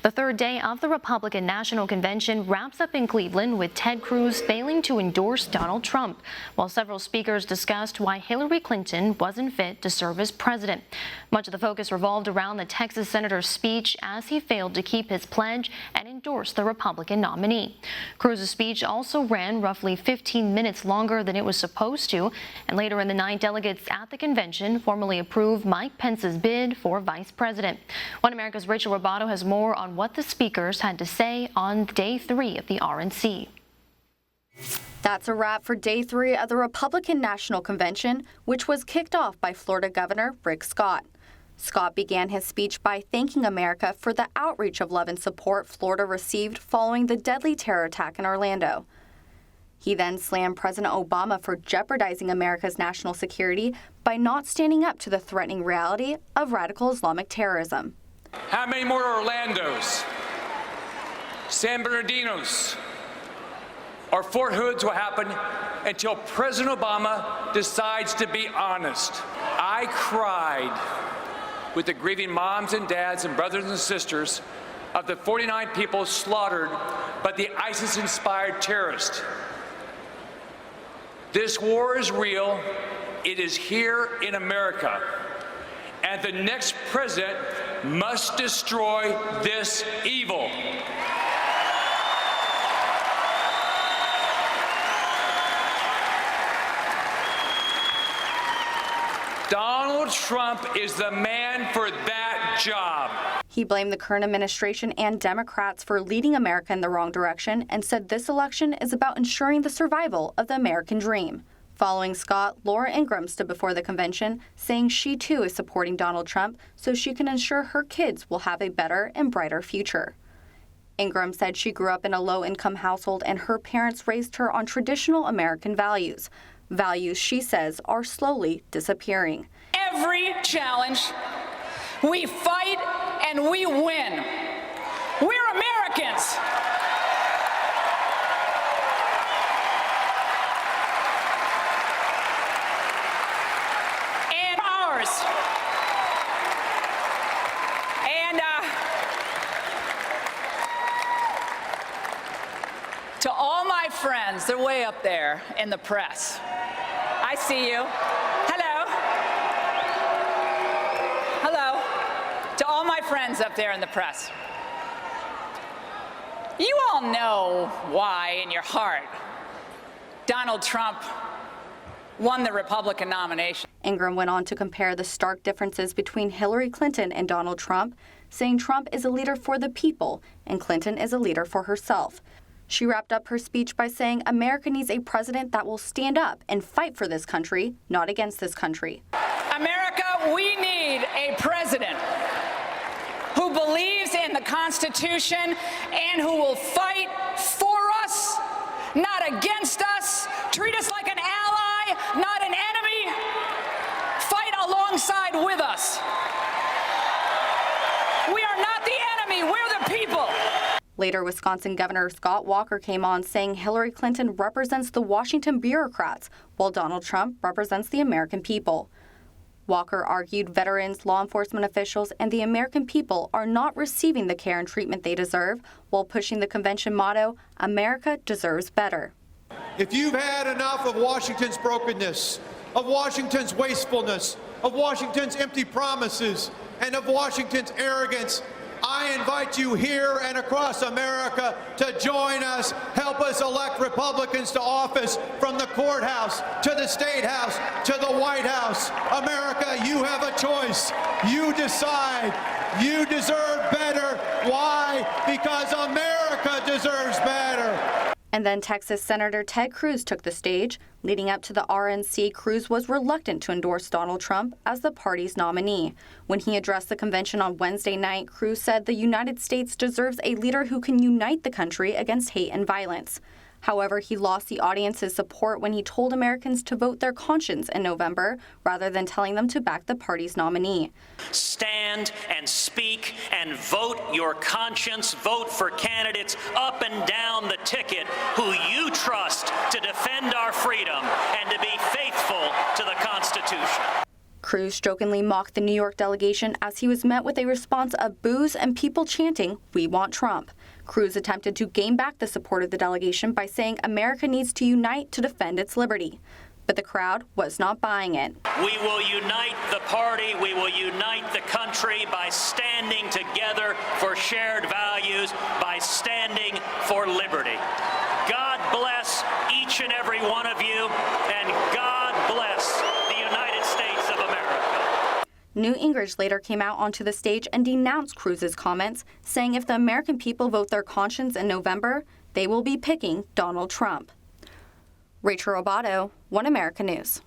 The third day of the Republican National Convention wraps up in Cleveland with Ted Cruz failing to endorse Donald Trump, while several speakers discussed why Hillary Clinton wasn't fit to serve as president. Much of the focus revolved around the Texas senator's speech as he failed to keep his pledge and endorse the Republican nominee. Cruz's speech also ran roughly 15 minutes longer than it was supposed to, and later in the night, delegates at the convention formally approved Mike Pence's bid for vice president. One America's Rachel Ribaudo has more on what the speakers had to say on day 3 of the RNC. That's a wrap for day 3 of the Republican National Convention, which was kicked off by Florida Governor Rick Scott. Scott began his speech by thanking America for the outreach of love and support Florida received following the deadly terror attack in Orlando. He then slammed President Obama for jeopardizing America's national security by not standing up to the threatening reality of radical Islamic terrorism. How many more Orlandos, San Bernardinos, or Fort Hoods will happen until President Obama decides to be honest? I cried with the grieving moms and dads and brothers and sisters of the 49 people slaughtered by the ISIS-inspired terrorists. This war is real. It is here in America. And the next president must destroy this evil. Donald Trump is the man for that job. He blamed the current administration and Democrats for leading America in the wrong direction and said this election is about ensuring the survival of the American dream. Following Scott, Laura Ingraham stood before the convention, saying she too is supporting Donald Trump so she can ensure her kids will have a better and brighter future. Ingraham said she grew up in a low-income household and her parents raised her on traditional American values. Values, she says, are slowly disappearing. Every challenge, we fight and we win. We're Americans. And ours. And to all my friends, they're way up there in the press. I see you. Hello. Hello. To all my friends up there in the press. You all know why in your heart Donald Trump won the Republican nomination. Ingraham went on to compare the stark differences between Hillary Clinton and Donald Trump, saying Trump is a leader for the people and Clinton is a leader for herself. She wrapped up her speech by saying America needs a president that will stand up and fight for this country, not against this country. America, we need a president who believes in the Constitution and who will fight for us, not against us, treat us like an ally, not an enemy, fight alongside with us. We are not the enemy, we're the people. Later, Wisconsin Governor Scott Walker came on saying Hillary Clinton represents the Washington bureaucrats, while Donald Trump represents the American people. Walker argued veterans, law enforcement officials, and the American people are not receiving the care and treatment they deserve, while pushing the convention motto, America deserves better. If you've had enough of Washington's brokenness, of Washington's wastefulness, of Washington's empty promises, and of Washington's arrogance, I invite you here and across America to join us, help us elect Republicans to office from the courthouse to the State House to the White House. America, you have a choice. You decide. You deserve better. Why? Because America deserves better. And then Texas Senator Ted Cruz took the stage. Leading up to the RNC, Cruz was reluctant to endorse Donald Trump as the party's nominee. When he addressed the convention on Wednesday night, Cruz said the United States deserves a leader who can unite the country against hate and violence. However, he lost the audience's support when he told Americans to vote their conscience in November rather than telling them to back the party's nominee. Stand and speak and vote your conscience. Vote for candidates up and down the ticket who you trust to defend our freedom and to be faithful to the Constitution. Cruz jokingly mocked the New York delegation as he was met with a response of boos and people chanting, "We want Trump." Cruz attempted to gain back the support of the delegation by saying America needs to unite to defend its liberty. But the crowd was not buying it. We will unite the party, we will unite the country by standing together for shared values, by standing for liberty. God bless each and every one of you, and God bless the United States of America. Newt Gingrich later came out onto the stage and denounced Cruz's comments, saying if the American people vote their conscience in November, they will be picking Donald Trump. Rachel Ribaudo, One America News.